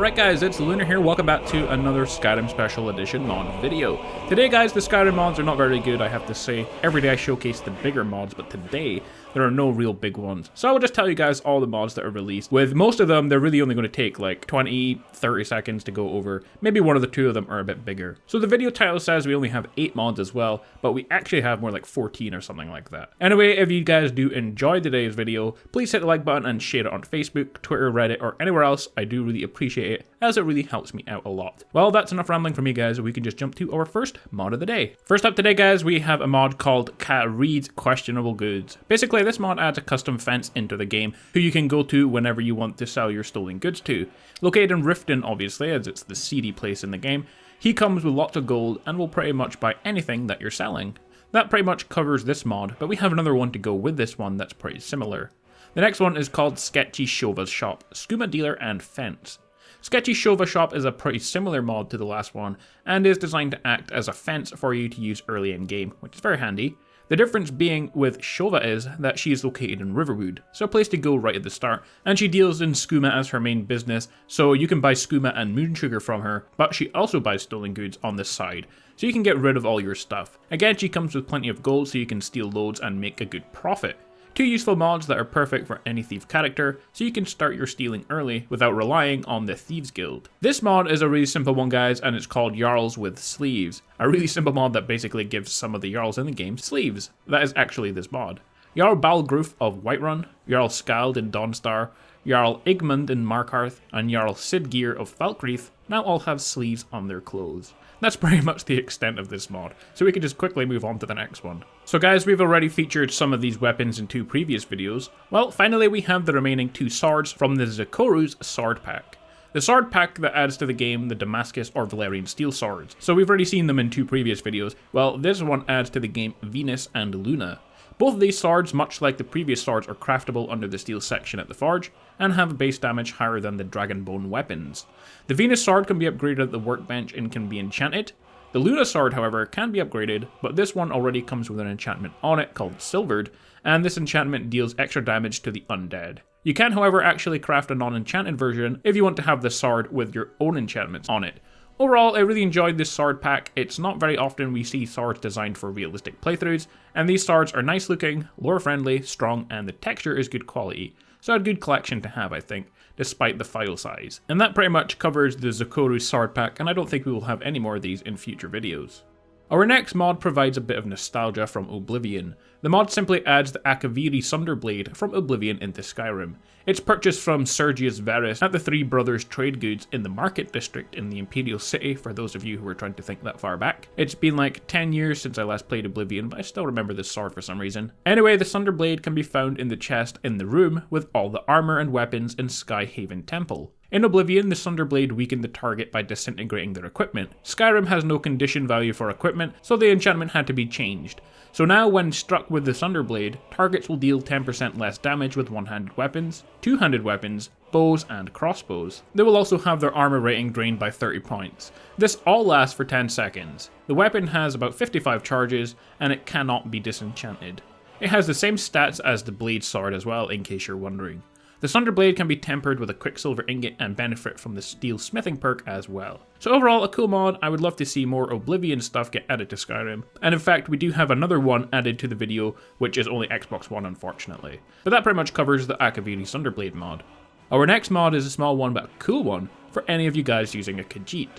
Alright guys, it's Lunar here, welcome back to another Skyrim Special Edition mod video. Today guys, the Skyrim mods are not very good, I have to say. Every day I showcase the bigger mods, but today there are no real big ones. So I will just tell you guys all the mods that are released. With most of them, they're really only going to take like 20-30 seconds to go over. Maybe one of the two of them are a bit bigger. So the video title says we only have 8 mods as well, but we actually have more like 14 or something like that. Anyway, if you guys do enjoy today's video, please hit the like button and share it on Facebook, Twitter, Reddit, or anywhere else. I do really appreciate it, as it really helps me out a lot. Well, that's enough rambling from me guys, we can just jump to our first mod of the day. First up today guys, we have a mod called Khajiit Questionable Goods. Basically, this mod adds a custom fence into the game, who you can go to whenever you want to sell your stolen goods to. Located in Riften obviously, as it's the seedy place in the game, he comes with lots of gold and will pretty much buy anything that you're selling. That pretty much covers this mod, but we have another one to go with this one that's pretty similar. The next one is called Sketchy Shova's Shop, Skooma Dealer and Fence. Sketchy Shova Shop is a pretty similar mod to the last one, and is designed to act as a fence for you to use early in game, which is very handy. The difference being with Shova is that she is located in Riverwood, so a place to go right at the start, and she deals in skooma as her main business, so you can buy skooma and moon sugar from her, but she also buys stolen goods on the side, so you can get rid of all your stuff. Again, she comes with plenty of gold so you can steal loads and make a good profit. 2 useful mods that are perfect for any thief character, so you can start your stealing early without relying on the Thieves Guild. This mod is a really simple one guys, and it's called Jarls with Sleeves. A really simple mod that basically gives some of the Jarls in the game sleeves. That is actually this mod. Jarl Balgruf of Whiterun, Jarl Skald in Dawnstar, Jarl Igmund in Markarth, and Jarl Sidgeir of Falkreath now all have sleeves on their clothes. That's pretty much the extent of this mod, so we can just quickly move on to the next one. So guys, we've already featured some of these weapons in 2 previous videos. Well, finally we have the remaining 2 swords from the Zikoru's sword pack. The sword pack that adds to the game the Damascus or Valerian steel swords. So we've already seen them in 2 previous videos. Well, this one adds to the game Venus and Luna. Both of these swords, much like the previous swords, are craftable under the steel section at the forge, and have a base damage higher than the Dragonbone weapons. The Venus sword can be upgraded at the workbench and can be enchanted. The Luna sword, however, can be upgraded, but this one already comes with an enchantment on it called Silvered, and this enchantment deals extra damage to the undead. You can, however, actually craft a non-enchanted version if you want to have the sword with your own enchantments on it. Overall, I really enjoyed this sword pack. It's not very often we see swords designed for realistic playthroughs, and these swords are nice looking, lore friendly, strong, and the texture is good quality. So a good collection to have, I think, despite the file size. And that pretty much covers the Zikoru sword pack, and I don't think we will have any more of these in future videos. Our next mod provides a bit of nostalgia from Oblivion. The mod simply adds the Akaviri Sunderblade from Oblivion into Skyrim. It's purchased from Sergius Verus at the Three Brothers Trade Goods in the Market District in the Imperial City, for those of you who are trying to think that far back. It's been like 10 years since I last played Oblivion, but I still remember this sword for some reason. Anyway, the Sunderblade can be found in the chest in the room with all the armor and weapons in Skyhaven Temple. In Oblivion, the Sunderblade weakened the target by disintegrating their equipment. Skyrim has no condition value for equipment, so the enchantment had to be changed. So now when struck with the Sunderblade, targets will deal 10% less damage with one-handed weapons, two-handed weapons, bows and crossbows. They will also have their armor rating drained by 30 points. This all lasts for 10 seconds. The weapon has about 55 charges, and it cannot be disenchanted. It has the same stats as the Blade Sword as well, in case you're wondering. The Sunderblade can be tempered with a Quicksilver ingot and benefit from the Steel Smithing perk as well. So overall, a cool mod. I would love to see more Oblivion stuff get added to Skyrim. And in fact, we do have another one added to the video, which is only Xbox One unfortunately. But that pretty much covers the Akaviri Sunderblade mod. Our next mod is a small one but a cool one for any of you guys using a Khajiit.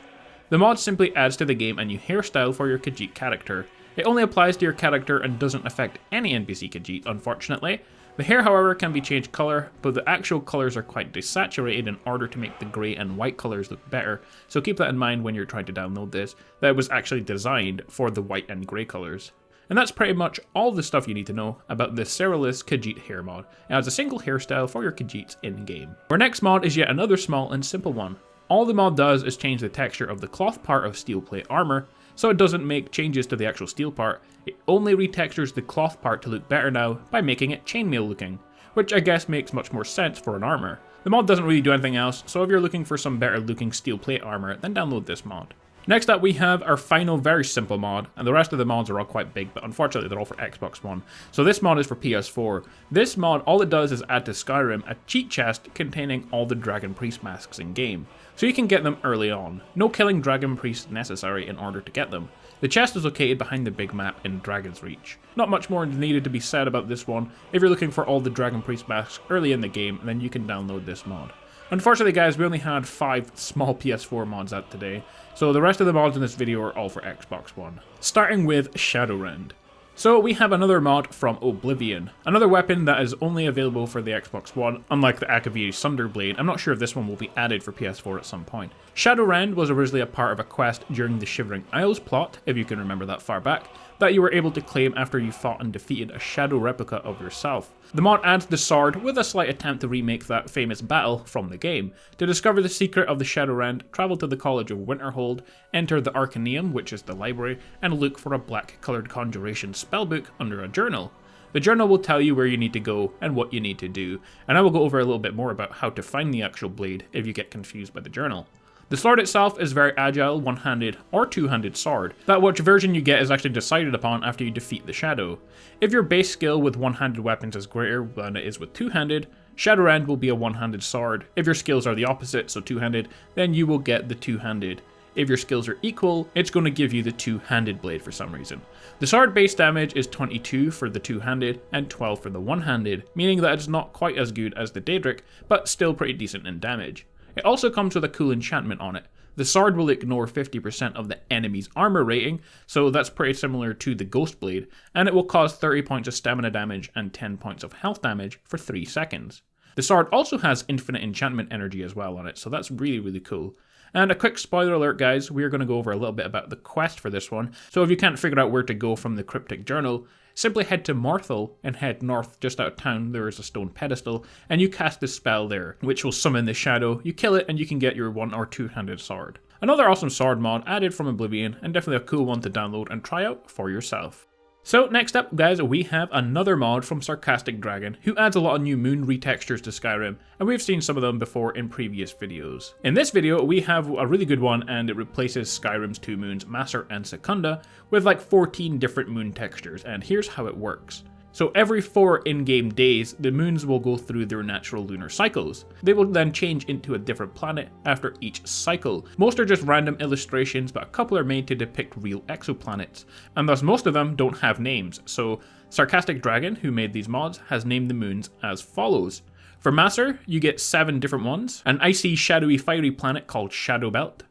The mod simply adds to the game a new hairstyle for your Khajiit character. It only applies to your character and doesn't affect any NPC Khajiit, unfortunately. The hair, however, can be changed colour, but the actual colours are quite desaturated in order to make the grey and white colours look better, so keep that in mind when you're trying to download this, that it was actually designed for the white and grey colours. And that's pretty much all the stuff you need to know about the Cyrillus Khajiit hair mod. It has a single hairstyle for your Khajiits in-game. Our next mod is yet another small and simple one. All the mod does is change the texture of the cloth part of steel plate armour, so it doesn't make changes to the actual steel part. It only retextures the cloth part to look better now by making it chainmail looking, which I guess makes much more sense for an armor. The mod doesn't really do anything else, so if you're looking for some better looking steel plate armor, then download this mod. Next up we have our final very simple mod, and the rest of the mods are all quite big, but unfortunately they're all for Xbox One. So this mod is for PS4. This mod, all it does is add to Skyrim a cheat chest containing all the Dragon Priest masks in game. So you can get them early on. No killing Dragon Priests necessary in order to get them. The chest is located behind the big map in Dragon's Reach. Not much more needed to be said about this one. If you're looking for all the Dragon Priest masks early in the game, then you can download this mod. Unfortunately guys, we only had 5 small PS4 mods out today, so the rest of the mods in this video are all for Xbox One. Starting with Rend. So we have another mod from Oblivion, another weapon that is only available for the Xbox One, unlike the Akaviri Sunderblade. I'm not sure if this one will be added for PS4 at some point. Rend was originally a part of a quest during the Shivering Isles plot, if you can remember that far back, that you were able to claim after you fought and defeated a shadow replica of yourself. The mod adds the sword with a slight attempt to remake that famous battle from the game. To discover the secret of the Rend, travel to the College of Winterhold, enter the Arcaneum, which is the library, and look for a black coloured conjuration spellbook under a journal. The journal will tell you where you need to go and what you need to do, and I will go over a little bit more about how to find the actual blade if you get confused by the journal. The sword itself is very agile, one-handed or two-handed sword. That which version you get is actually decided upon after you defeat the shadow. If your base skill with one-handed weapons is greater than it is with two-handed, Rend will be a one-handed sword. If your skills are the opposite, so two-handed, then you will get the two-handed. If your skills are equal, it's going to give you the two-handed blade for some reason. The sword base damage is 22 for the two-handed and 12 for the one-handed, meaning that it's not quite as good as the Daedric, but still pretty decent in damage. It also comes with a cool enchantment on it. The sword will ignore 50% of the enemy's armor rating, so that's pretty similar to the Ghost Blade, and it will cause 30 points of stamina damage and 10 points of health damage for 3 seconds. The sword also has infinite enchantment energy as well on it, so that's really cool. And a quick spoiler alert guys, we're going to go over a little bit about the quest for this one, so if you can't figure out where to go from the cryptic journal, simply head to Morthal and head north just out of town. There is a stone pedestal, and you cast this spell there, which will summon the shadow. You kill it and you can get your one or two-handed sword. Another awesome sword mod added from Oblivion, and definitely a cool one to download and try out for yourself. So next up guys, we have another mod from Sarcastic Dragon, who adds a lot of new moon retextures to Skyrim, and we've seen some of them before in previous videos. In this video, we have a really good one, and it replaces Skyrim's 2 moons, Maser and Secunda, with like 14 different moon textures, and here's how it works. So every 4 in-game days, the moons will go through their natural lunar cycles. They will then change into a different planet after each cycle. Most are just random illustrations, but a couple are made to depict real exoplanets, and thus most of them don't have names. So Sarcastic Dragon, who made these mods, has named the moons as follows. For Maser, you get 7 different ones: an icy, shadowy, fiery planet called Shadow Belt,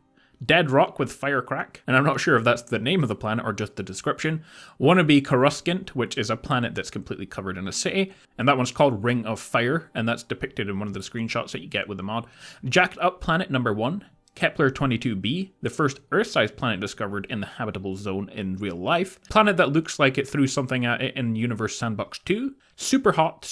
Dead Rock with Firecrack, and I'm not sure if that's the name of the planet or just the description. Wannabe Coruscant, which is a planet that's completely covered in a city, and that one's called Ring of Fire, and that's depicted in one of the screenshots that you get with the mod. Jacked Up Planet number 1, Kepler 22b, the first Earth-sized planet discovered in the habitable zone in real life, planet that looks like it threw something at it in Universe Sandbox 2, Super hot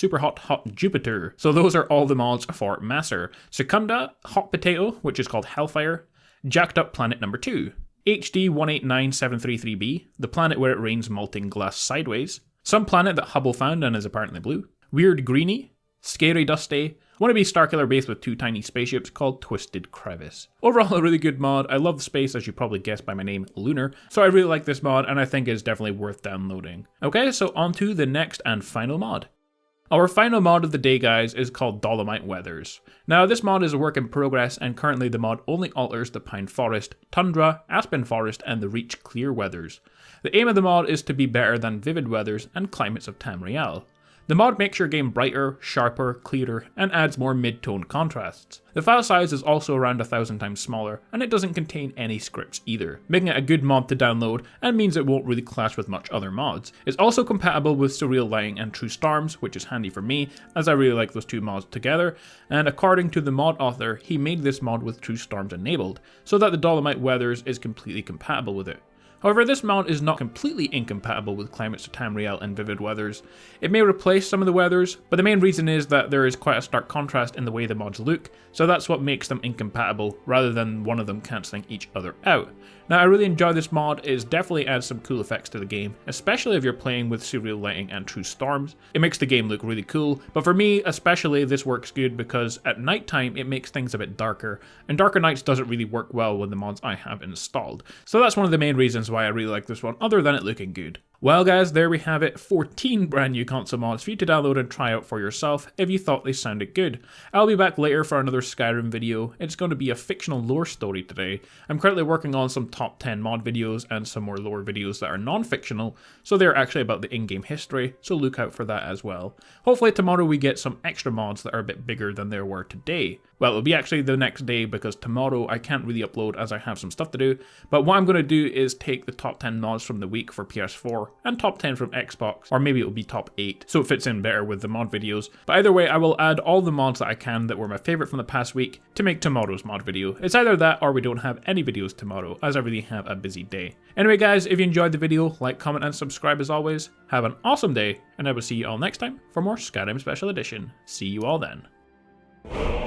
Jupiter. So those are all the mods for Maser. Secunda, Hot Potato, which is called Hellfire, Jacked Up Planet number 2, HD 189733b, the planet where it rains molten glass sideways, some planet that Hubble found and is apparently blue, Weird Greenie, Scary Dusty, wannabe Starkiller base with 2 tiny spaceships called Twisted Crevice. Overall a really good mod. I love the space, as you probably guessed by my name, Lunar, so I really like this mod and I think it's definitely worth downloading. Okay, so on to the next and final mod. Our final mod of the day guys is called Dolomite Weathers. Now this mod is a work in progress, and currently the mod only alters the Pine Forest, Tundra, Aspen Forest and the Reach Clear weathers. The aim of the mod is to be better than Vivid Weathers and Climates of Tamriel. The mod makes your game brighter, sharper, clearer, and adds more mid-tone contrasts. The file size is also around 1,000 times smaller, and it doesn't contain any scripts either, making it a good mod to download and means it won't really clash with much other mods. It's also compatible with Surreal Lighting and True Storms, which is handy for me, as I really like those 2 mods together, and according to the mod author, he made this mod with True Storms enabled, so that the Dolomite Weathers is completely compatible with it. However, this mod is not completely incompatible with climates of Tamriel and Vivid Weathers. It may replace some of the weathers, but the main reason is that there is quite a stark contrast in the way the mods look, so that's what makes them incompatible, rather than one of them cancelling each other out. Now, I really enjoy this mod. It definitely adds some cool effects to the game, especially if you're playing with surreal lighting and true storms. It makes the game look really cool, but for me especially, this works good because at nighttime it makes things a bit darker, and darker nights doesn't really work well with the mods I have installed. So that's one of the main reasons why I really like this one, other than it looking good. Well guys, there we have it, 14 brand new console mods for you to download and try out for yourself if you thought they sounded good. I'll be back later for another Skyrim video. It's going to be a fictional lore story today. I'm currently working on some top 10 mod videos and some more lore videos that are non-fictional, so they're actually about the in-game history, so look out for that as well. Hopefully tomorrow we get some extra mods that are a bit bigger than there were today. Well, it'll be actually the next day because tomorrow I can't really upload as I have some stuff to do, but what I'm going to do is take the top 10 mods from the week for PS4 and top 10 from Xbox, or maybe it'll be top 8, so it fits in better with the mod videos. But either way, I will add all the mods that I can that were my favourite from the past week to make tomorrow's mod video. It's either that or we don't have any videos tomorrow, as I really have a busy day. Anyway guys, if you enjoyed the video, like, comment and subscribe as always. Have an awesome day, and I will see you all next time for more Skyrim Special Edition. See you all then.